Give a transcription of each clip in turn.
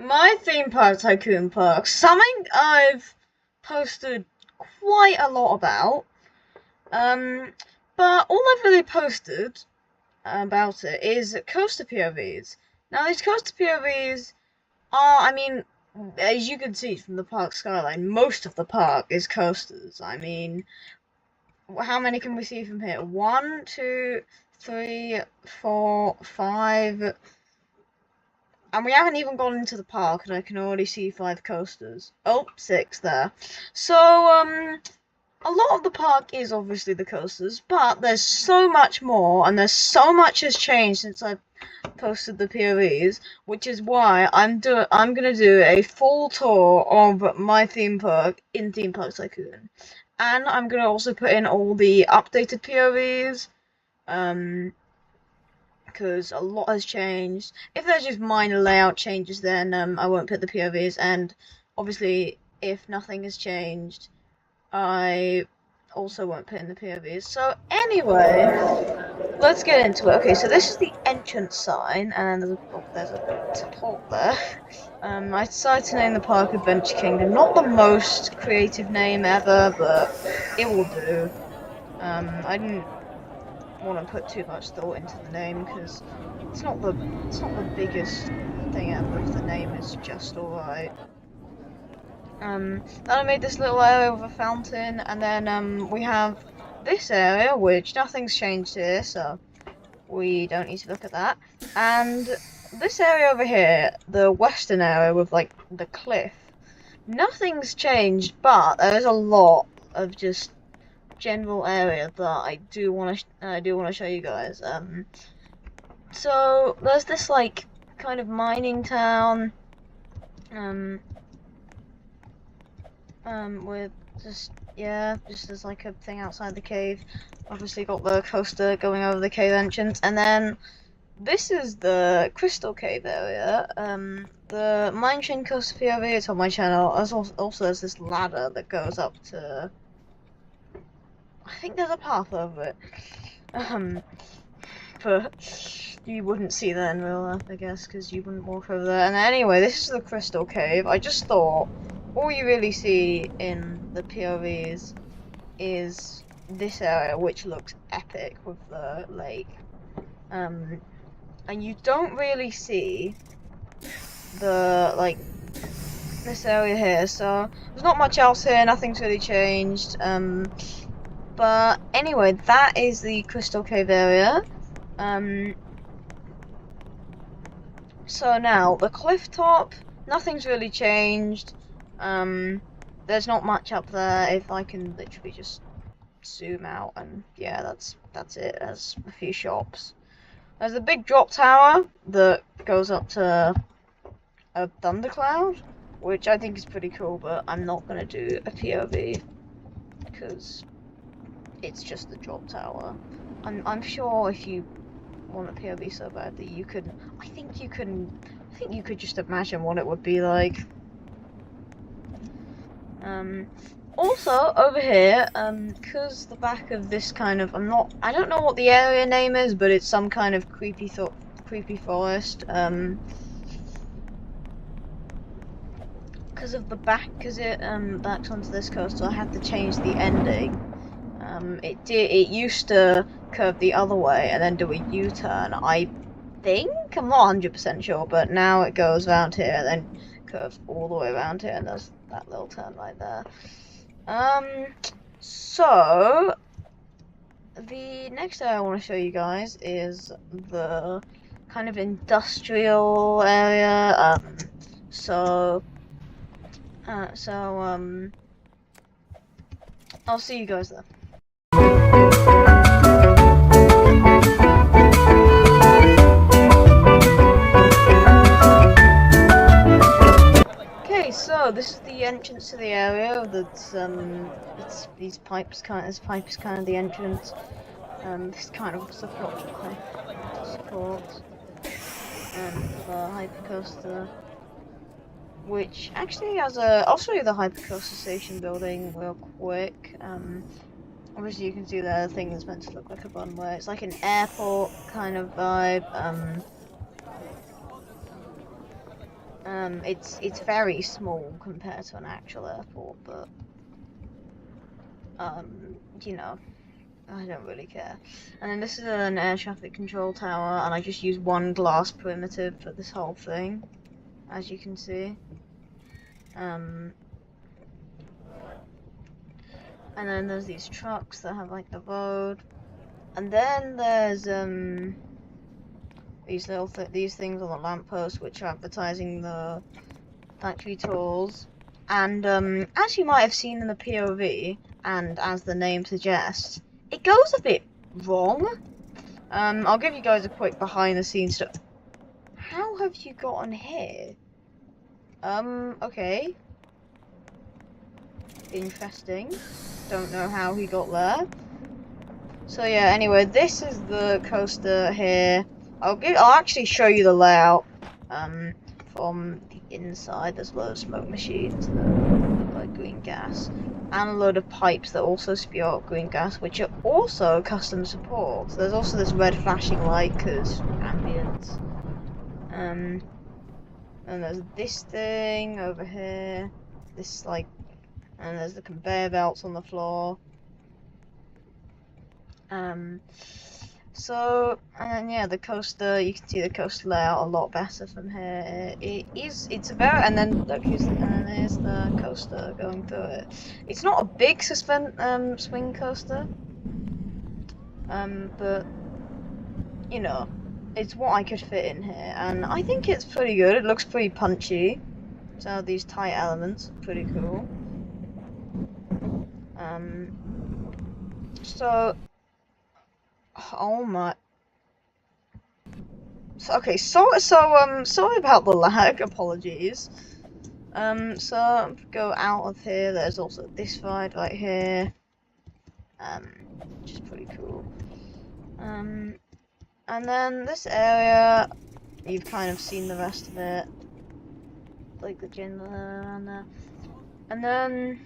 my theme park tycoon park, something I've posted quite a lot about. But all I've really posted about it is coaster POVs. Now these coaster POVs are, I mean, as you can see from the park skyline, most of the park is coasters. I mean, how many can we see from here? 1, 2, 3, 4, 5. And we haven't even gone into the park, and I can already see 5 coasters. Oh, 6 there. So, a lot of the park is obviously the coasters, but there's so much more, and there's so much has changed since I posted the POVs, which is why I'm gonna do a full tour of my theme park in Theme Park Tycoon, and I'm gonna also put in all the updated POVs, because a lot has changed. If there's just minor layout changes, then I won't put the POVs, and obviously if nothing has changed, I also won't put in the POVs. So anyway, let's get into it. Okay, so this is the entrance sign, and then there's a support there. I decided to name the park Adventure Kingdom. Not the most creative name ever, but it will do. I didn't want to put too much thought into the name because it's not the biggest thing ever if the name is just alright. Then I made this little area with a fountain, and then we have this area, which nothing's changed here, so we don't need to look at that. And this area over here, the western area with like the cliff, nothing's changed, but there is a lot of just general area that I do want to show you guys. So there's this like kind of mining town, with just there's like a thing outside the cave. Obviously got the coaster going over the cave entrance, and then this is the Crystal Cave area. The Mine Train Coaster POV is on my channel. Also there's this ladder that goes up to, I think there's a path over it. But you wouldn't see that in real life, I guess, because you wouldn't walk over there. And anyway, this is the Crystal Cave. I just thought all you really see in the POVs is this area, which looks epic with the lake. And you don't really see the, like, this area here, so there's not much else here, nothing's really changed. But anyway, that is the Crystal Cave area. So now, the cliff top, nothing's really changed. There's not much up there. If I can literally just zoom out, and yeah, that's it. There's a few shops. There's a big drop tower that goes up to a thundercloud, which I think is pretty cool, but I'm not gonna do a POV because it's just the drop tower. I'm sure if you want a POV so bad that you could, I think you could just imagine what it would be like. Also over here, cause the back of this kind of, I don't know what the area name is, but it's some kind of creepy forest. Because of the back, cause it backs onto this coast, so I had to change the ending. It used to curve the other way and then do a U-turn, I think? I'm not 100% sure, but now it goes around here and then curves all the way around here, and there's that little turn right there. So the next area I want to show you guys is the kind of industrial area. I'll see you guys there. Okay, so this is the entrance to the area. That's this pipe is kind of the entrance. This kind of support the hypercoaster, which actually has a. I'll show you the hypercoaster station building real quick. Obviously you can see there the thing is meant to look like a runway. It's like an airport kind of vibe. It's very small compared to an actual airport, but you know, I don't really care. And then this is an air traffic control tower, and I just use one glass primitive for this whole thing, as you can see. And then there's these trucks that have like the road, and then there's these things on the lamppost which are advertising the factory tours. And as you might have seen in the POV, and as the name suggests, it goes a bit wrong. I'll give you guys a quick behind the scenes stuff. How have you gotten here? Okay. Interesting. Don't know how he got there. So yeah, anyway, this is the coaster here. I'll actually show you the layout from the inside. There's a load of smoke machines that look like green gas, and a load of pipes that also spew out green gas, which are also custom support. So there's also this red flashing light because ambience. And there's this thing over here. This like, and there's the conveyor belts on the floor. So, and then yeah, the coaster, you can see the coaster layout a lot better from here. It's about, and then look, and there's the coaster going through it. It's not a big swing coaster, but you know, it's what I could fit in here, and I think it's pretty good. It looks pretty punchy. So these tight elements are pretty cool. So. Oh my. Okay, sorry about the lag. Apologies. So go out of here. There's also this ride right here. Which is pretty cool. And then this area, you've kind of seen the rest of it, like the gym around there. And then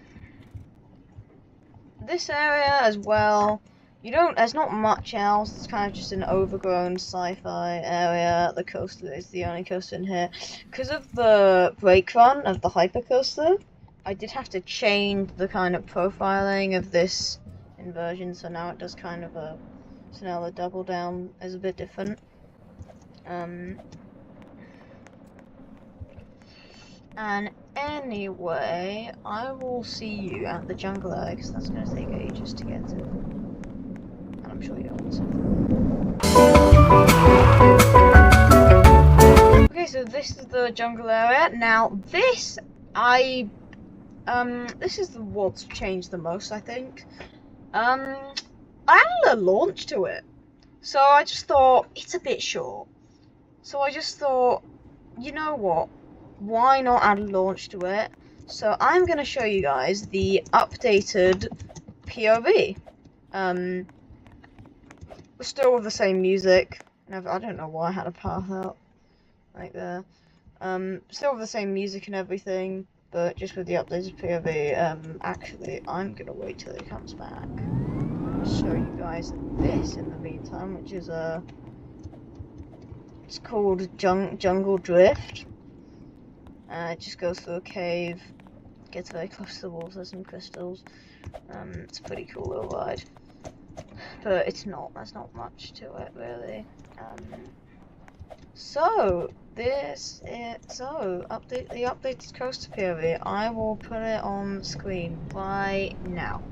this area as well. There's not much else. It's kind of just an overgrown sci-fi area. The coaster is the only coaster in here. Because of the brake run of the hypercoaster, I did have to change the kind of profiling of this inversion, so now it does kind of a, so now the double down is a bit different. And anyway, I will see you at the jungle area, because that's going to take ages to get to. I'm sure you don't. Okay, so this is the jungle area. Now this this is what's changed the most, I think. I added a launch to it. So I just thought it's a bit short. So I just thought, you know what? Why not add a launch to it? So I'm gonna show you guys the updated POV. Still with the same music. I don't know why I had a path out like there. Still with the same music and everything, but just with the updated POV. Actually, I'm gonna wait till it comes back. I'll show you guys this in the meantime, which is it's called Jungle Drift. It just goes through a cave, gets very close to the walls, there's some crystals. It's a pretty cool little ride. But there's not much to it really. So the updated coaster POV, I will put it on screen right now.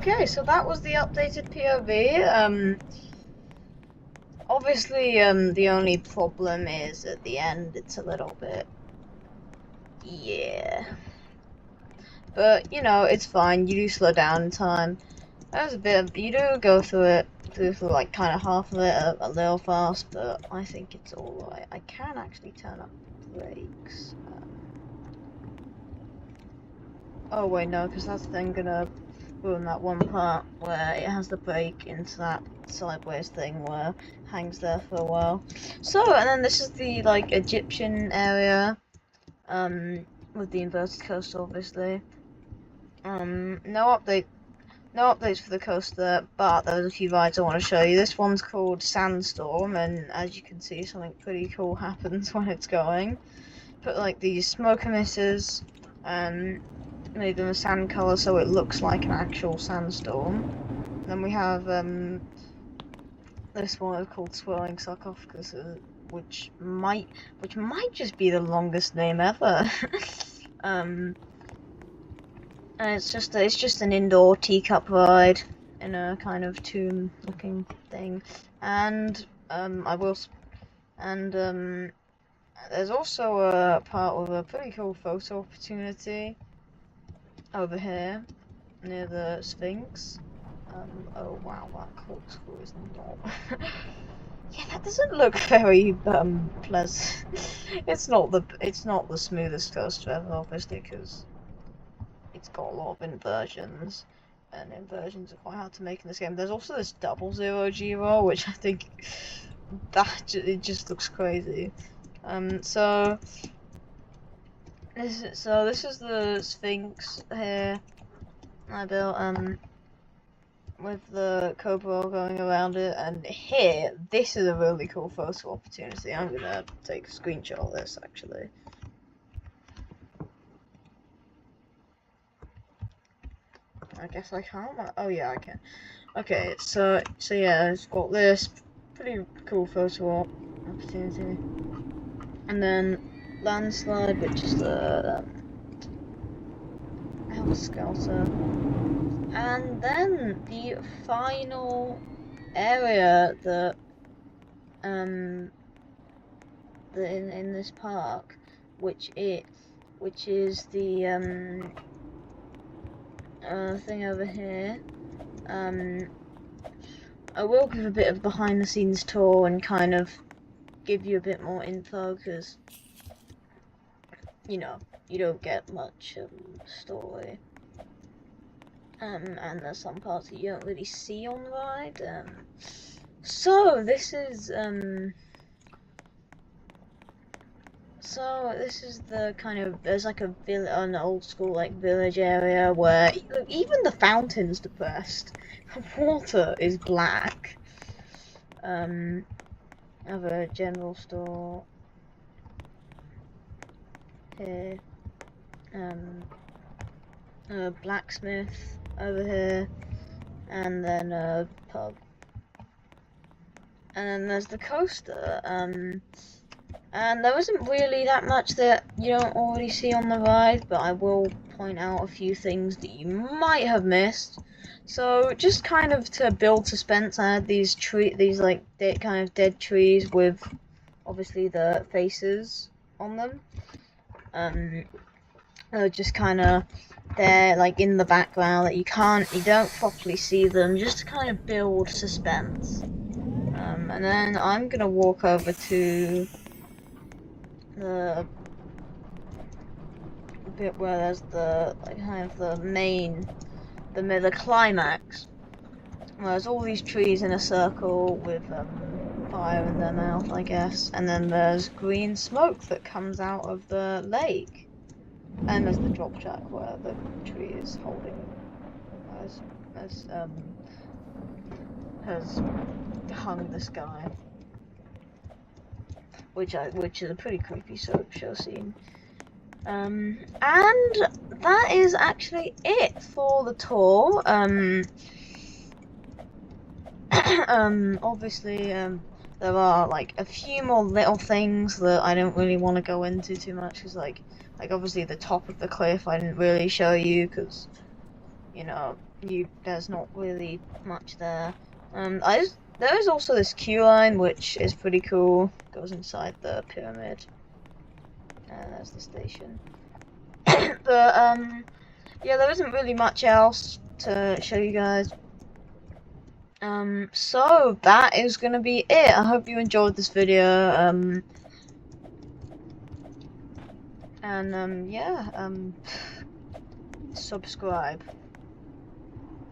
Okay, so that was the updated POV. Obviously, the only problem is at the end it's a little bit, yeah. But you know, it's fine. You do slow down in time. There's a bit of, you do go through like kind of half of it a little fast, but I think it's alright. I can actually turn up brakes. Oh wait, no, because that's then gonna ruin that one part where it has the brake into that sideways thing where it hangs there for a while. So, and then this is the like Egyptian area, with the inverted coaster, obviously. No updates for the coaster, but there's a few rides I want to show you. This one's called Sandstorm, and as you can see, something pretty cool happens when it's going. Put like these smoke emitters, and made them a sand color so it looks like an actual sandstorm. Then we have this one called Swirling Sarcophagus, which might just be the longest name ever. And it's just an indoor teacup ride in a kind of tomb looking thing. And there's also a part with a pretty cool photo opportunity over here near the Sphinx. Oh wow, that corkscrew is not. Yeah, that doesn't look very pleasant. It's not the smoothest coaster ever, obviously, because it's got a lot of inversions, and inversions are quite hard to make in this game. There's also this double zero G roll, which I think it just looks crazy. So this is the Sphinx here I built with the cobra going around it, and here this is a really cool photo opportunity. I'm gonna take a screenshot of this actually. I guess I can't. Oh yeah, I can. Okay, so yeah, it's got this pretty cool photo op opportunity, and then landslide, which is the Helter Skelter, and then the final area that in this park, which is the thing over here. I will give a bit of behind the scenes tour and kind of give you a bit more info, because you know, you don't get much story, and there's some parts that you don't really see on the ride. So this is the kind of, there's like an old school like village area where look, even the fountain's depressed. Water is black. Have a general store here. A blacksmith over here, and then a pub. And then there's the coaster. And there isn't really that much that you don't already see on the ride, but I will point out a few things that you might have missed. So just kind of to build suspense, I had these like kind of dead trees with obviously the faces on them. Just kind of they're like in the background that you don't properly see them, just to kind of build suspense. And then I'm gonna walk over to the bit where there's the like kind of the climax, where there's all these trees in a circle with fire in their mouth, I guess, and then there's green smoke that comes out of the lake, and there's the drop shack where the tree is holding has hung this guy, which is a pretty creepy show scene. And that is actually it for the tour. Obviously, there are like a few more little things that I don't really want to go into too much, because like obviously the top of the cliff I didn't really show you, because you know, there's not really much there. There is also this queue line, which is pretty cool. Goes inside the pyramid. And there's the station. But yeah, there isn't really much else to show you guys. So that is gonna be it. I hope you enjoyed this video. Yeah, subscribe.